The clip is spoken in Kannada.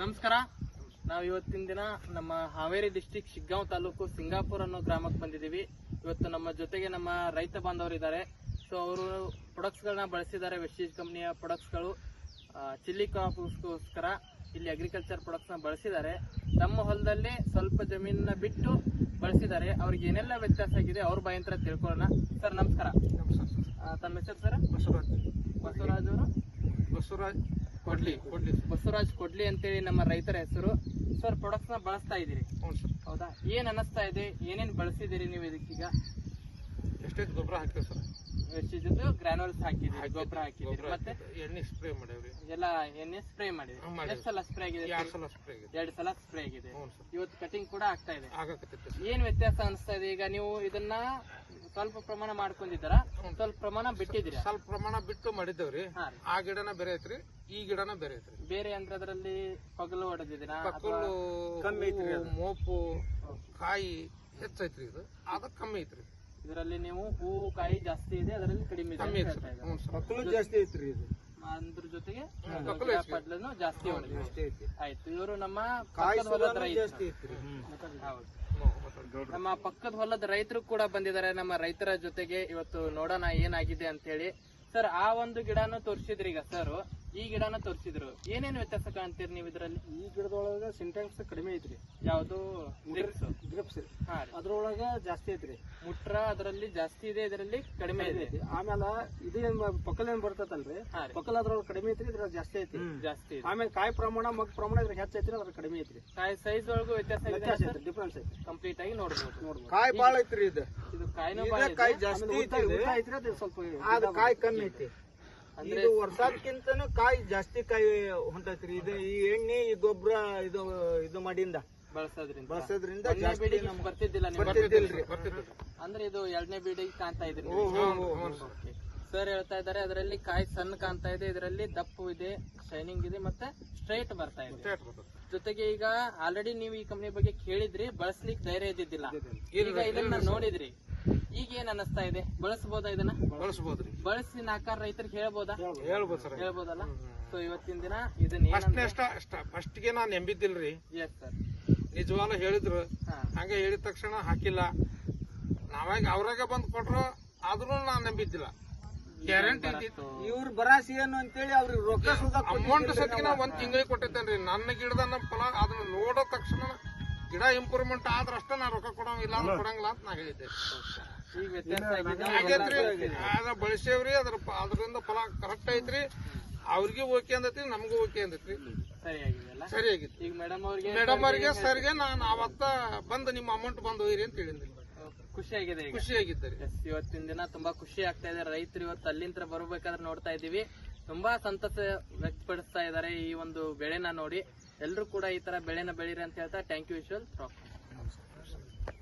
ನಮಸ್ಕಾರ. ನಾವು ಇವತ್ತಿನ ದಿನ ನಮ್ಮ ಹಾವೇರಿ ಡಿಸ್ಟಿಕ್ ಶಿಗ್ಗಾಂವ್ ತಾಲೂಕು ಸಿಂಗಾಪುರ್ ಅನ್ನೋ ಗ್ರಾಮಕ್ಕೆ ಬಂದಿದ್ದೀವಿ. ಇವತ್ತು ನಮ್ಮ ಜೊತೆಗೆ ನಮ್ಮ ರೈತ ಬಾಂಧವರು ಇದ್ದಾರೆ. ಸೊ ಅವರು ಪ್ರೊಡಕ್ಟ್ಸ್ ಗಳನ್ನ ಬಳಸಿದ್ದಾರೆ. ವೆಸ್ಟೀಜ್ ಕಂಪನಿಯ ಪ್ರೊಡಕ್ಟ್ಸ್ ಗಳು ಚಿಲ್ಲಿ ಕ್ರಾಪ್ಗೋಸ್ಕರ ಇಲ್ಲಿ ಅಗ್ರಿಕಲ್ಚರ್ ಪ್ರೊಡಕ್ಟ್ಸ್ ನ ಬಳಸಿದ್ದಾರೆ. ತಮ್ಮ ಹೊಲದಲ್ಲಿ ಸ್ವಲ್ಪ ಜಮೀನನ್ನ ಬಿಟ್ಟು ಬಳಸಿದ್ದಾರೆ. ಅವ್ರಿಗೆ ಏನೆಲ್ಲ ವ್ಯತ್ಯಾಸ ಆಗಿದೆ ಅವ್ರ ಬಾಯಂತ್ರ ತಿಳ್ಕೊಳ್ಳೋಣ. ಸರ್ ನಮಸ್ಕಾರ. ತಮ್ಮ ಹೆಸರು ಸರ್? ಬಸವರಾಜ್ ಅವರು. ಬಸವರಾಜ್ ಕೊಡ್ಲಿ ಅಂತೇಳಿ ನಮ್ಮ ರೈತರ ಹೆಸರು. ಸರ್ ಪ್ರೊಡಕ್ಟ್ಸ್ ನ ಬಳಸ್ತಾ ಇದೀರಿ, ಹೌದಾ? ಏನ್ ಅನಿಸ್ತಾ ಇದೆ? ಏನೇನ್ ಬಳಸಿದಿರಿ ನೀವು ಇದಕ್ಕೀಗ? ಎಷ್ಟೇ ಗೊಬ್ಬರ ಹಾಕ್ತೇವೆ ಸರ್. ವೆಸ್ಟೀಜ್ ಗ್ರಾನ್ಯೂಲ್ಸ್ ಹಾಕಿದಿರಿ, ಗೊಬ್ಬರ ಹಾಕಿದಿರಿ, ಮತ್ತೆ ಎಣ್ಣೆ ಸ್ಪ್ರೇ ಮಾಡೇವ್ರಿ. ಎಲ್ಲ ಎಣ್ಣೆ ಸ್ಪ್ರೇ ಮಾಡಿದ್ರಿ. ಎಷ್ಟು ಸಲ ಸ್ಪ್ರೇ ಆಗಿದೆ? 2 ಸಲ ಸ್ಪ್ರೇ ಆಗಿದೆ. ಇವತ್ತು ಕಟಿಂಗ್ ಕೂಡ ಆಗ್ತಾ ಇದೆ. ಏನ್ ವ್ಯತ್ಯಾಸ ಅನಿಸ್ತಾ ಇದೆ? ಈಗ ನೀವು ಇದನ್ನ ಸ್ವಲ್ಪ ಪ್ರಮಾಣ ಮಾಡ್ಕೊಂಡಿದ್ದಾರ, ಸ್ವಲ್ಪ ಪ್ರಮಾಣ ಬಿಟ್ಟಿದ್ದೀರಾ? ಸ್ವಲ್ಪ ಪ್ರಮಾಣ ಬಿಟ್ಟು ಮಾಡಿದ್ದೇವ್ರಿ. ಆ ಗಿಡನ ಬೇರೆ ಐತ್ರಿ, ಈ ಗಿಡನ ಬೇರೆ ಐತ್ರಿ. ಬೇರೆ ಅಂದ್ರೆ ಅದರಲ್ಲಿ ಪಗಲು ಹೊಡೆದಿದ್ದೀರಾ? ಪಕ್ಕಲು ಕಮ್ಮಿ ಐತ್ರಿ, ಮೋಪು ಕಾಯಿ ಹೆಚ್ಚೈತ್ರಿ. ಇದು ಅದ ಕಮ್ಮಿ ಐತ್ರಿ. ಇದರಲ್ಲಿ ನೀವು ಹೂವು ಕಾಯಿ ಜಾಸ್ತಿ ಇದೆ, ಅದರಲ್ಲಿ ಕಡಿಮೆ ಕಮ್ಮಿ ಜಾಸ್ತಿ ಐತ್ರಿ. ಇದು ಅದ್ರ ಜೊತೆಗೆ ಪಡ್ಲನ್ನು ಜಾಸ್ತಿ ಹೊಡೆದಿದೆ. ಆಯ್ತು. ಇವರು ನಮ್ಮ ನಮ್ಮ ಪಕ್ಕದ ಹೊಲದ ರೈತರು ಕೂಡ ಬಂದಿದ್ದಾರೆ. ನಮ್ಮ ರೈತರ ಜೊತೆಗೆ ಇವತ್ತು ನೋಡೋಣ ಏನಾಗಿದೆ ಅಂತ ಹೇಳಿ. ಸರ್ ಆ ಒಂದು ಗಿಡನು ತೋರಿಸಿದ್ರಿ ಈಗ ಸರ್, ಈ ಗಿಡನ ತೋರಿಸಿದ್ರು. ಏನೇನು ವ್ಯತ್ಯಾಸ ಕಾಣ್ತೀರಿ ನೀವು ಇದರಲ್ಲಿ? ಈ ಗಿಡದೊಳಗ ಸಿಂಟ್ಯಾಕ್ಸ್ ಕಡಿಮೆ ಐತ್ರಿ. ಯಾವ್ದು? ಗ್ರಿಪ್ಸ್ ಅದ್ರೊಳಗ ಜಾಸ್ತಿ ಐತ್ರಿ. ಮುಟ್ರ ಅದರಲ್ಲಿ ಜಾಸ್ತಿ ಇದೆ, ಇದರಲ್ಲಿ ಕಡಿಮೆ ಇದೆ. ಆಮೇಲೆ ಇದೇನ್ ಪಕ್ಕಲ್ ಏನ್ ಬರ್ತೈತಲ್ರಿ, ಪಕ್ಕಲ್ ಅದ್ರೊಳಗ ಕಡಿಮೆ ಐತ್ರಿ, ಇದ್ರ ಜಾಸ್ತಿ ಐತಿ. ಜಾಸ್ತಿ. ಆಮೇಲೆ ಕಾಯಿ ಪ್ರಮಾಣ ಮಗ್ ಪ್ರಮಾಣ ಇದ್ರ ಹೆಚ್ಚ ಐತ್ರಿ, ಅದ್ರ ಕಡಿಮೆ ಐತ್ರಿ. ಕಾಯಿ ಸೈಜ್ ಒಳಗೂ ವ್ಯತ್ಯಾಸ ಐತಿ, ಡಿಫ್ರೆನ್ಸ್ ಐತಿ. ಕಂಪ್ಲೀಟ್ ಆಗಿ ನೋಡ್ಬೋದು. ಕಾಯಿ ಬಾಳ ಐತ್ರಿ. ಇದು ಕಾಯಿನೂ ಕಾಯಿ ಜಾಸ್ತಿ ಐತ್ರಿ, ಅದು ಸ್ವಲ್ಪ ಕಾಯಿ ಕಮ್ಮಿ ಐತಿ. ಅಂದ್ರೆ ವರ್ಷಕ್ಕಿಂತನೂ ಕಾಯಿ ಜಾಸ್ತಿ ಕಾಯಿ ಹೊಂಟೈತ್ರಿ. ಇದು ಈ ಎಣ್ಣೆ, ಈ ಗೊಬ್ಬರ ಇದು ಮಾಡಿಂದ ಬಳಸೋದ್ರಿಂದ ಬರ್ತಿದ್ದಿಲ್ಲ ಅಂದ್ರೆ ಇದು 2ನೇ ಬೀಡಿಗೆ ಕಾಣ್ತಾ ಇದ್ರಿ. ಸರ್ ಹೇಳ್ತಾ ಇದಾರೆ ಅದರಲ್ಲಿ ಕಾಯಿ ಸಣ್ಣ ಕಾಣ್ತಾ ಇದೆ, ಇದರಲ್ಲಿ ದಪ್ಪು ಇದೆ, ಶೈನಿಂಗ್ ಇದೆ, ಮತ್ತೆ ಸ್ಟ್ರೈಟ್ ಬರ್ತಾ ಇದೆ. ಜೊತೆಗೆ ಈಗ ಆಲ್ರೆಡಿ ನೀವು ಈ ಕಂಪನಿ ಬಗ್ಗೆ ಕೇಳಿದ್ರಿ, ಬಳಸ್ಲಿಕ್ಕೆ ಧೈರ್ಯ ಇದ್ದಿದ್ದಿಲ್ಲ. ಈಗ ಇದನ್ನ ನೋಡಿದ್ರಿ, ಈಗ ಏನ್ ಅನಿಸ್ತಾ ಇದೆ? ಬಳಸಬಹುದಾ? ಇದನ್ನ ಬಳಸಬಹುದ್ರಿ. ಬಳಸಿ 4 ರೈತರಿಗೆ ಹೇಳ್ಬೋದಾ? ಹೇಳ್ಬೋದು ಸರ್, ಹೇಳ್ಬೋದಲ್ಲ. ಸೊ ಇವತ್ತಿನ ದಿನ ಇದನ್ನ ಫಸ್ಟ್ ಗೆ ನಾನ್ ನಂಬಿದ್ದಿಲ್ರಿ. ಎಸ್ ಸರ್, ನಿಜವಾಗ್ಲೂ ಹೇಳಿದ್ರು. ಹಂಗ ಹೇಳಿದ ತಕ್ಷಣ ಹಾಕಿಲ್ಲ. ನಾವಾಗ ಅವ್ರಾಗ ಬಂದ್ ಕೊಟ್ರು, ಆದ್ರೂ ನಾನ್ ನಂಬಿದ್ದಿಲ್ಲ. ಗ್ಯಾರಂಟಿ ಇದ್ದಿತ್ತು. ಇವ್ರ ಭರಾಸಿ ಏನು ಅಂತೇಳಿ ಅವ್ರಿಗೆ ರೊಕ್ಕ ಅಮೌಂಟ್ ಸತಿನ 1 ತಿಂಗಳಿಗೆ ಕೊಟ್ಟಿದ್ದೇನ್ರಿ. ನನ್ನ ಗಿಡದ ಫಲ ಅದನ್ನ ನೋಡೋ ತಕ್ಷಣ ಗಿಡ ಇಂಪ್ರೂವ್ಮೆಂಟ್ ಆದ್ರ ಅಷ್ಟ ನಾ ರೊಕ್ಕ ಕೊಡಂಗಿಲ್ಲ, ಕೊಡಂಗಿಲ್ಲ ಅಂತ ನಾ ಹೇಳಿದ್ದೆ. ಬಳಸೇವ್ರಿ, ಅದರಿಂದ ಫಲ ಕರೆಕ್ಟ್ ಐತ್ರಿ. ಅವ್ರಿಗೆ ಓಕೆ ಅಂದೈತಿ, ನಮಗೂ ಓಕೆ ಅಂದೈತ್ರಿ. ಸರಿಯಾಗಿತ್ತು. ಈಗ ಮೇಡಮ್ ಅವ್ರಿಗೆ ಸರ್ಗೆ ನಾನು ಅವತ್ತ ಬಂದು ನಿಮ್ಮ ಅಮೌಂಟ್ ಬಂದು ಹೋಯ್ರಿ ಅಂತ ಹೇಳಿದ್ರಿ. ಖುಷಿಯಾಗಿದ್ದಾರೆ. ಇವತ್ತಿನ ದಿನ ತುಂಬಾ ಖುಷಿ ಆಗ್ತಾ ಇದೆ. ರೈತರು ಇವತ್ತು ಅಲ್ಲಿಂದ ಬರ್ಬೇಕಾದ್ರೆ ನೋಡ್ತಾ ಇದೀವಿ, ತುಂಬಾ ಸಂತಸ ವ್ಯಕ್ತಪಡಿಸ್ತಾ ಇದ್ದಾರೆ ಈ ಒಂದು ಬೆಳೆನ ನೋಡಿ. ಎಲ್ಲರೂ ಕೂಡ ಈ ತರ ಬೆಳೆನ ಬೆಳೀರಿ ಅಂತ ಹೇಳ್ತಾ ಥ್ಯಾಂಕ್ ಯು ವಿಶ್ವಲ್.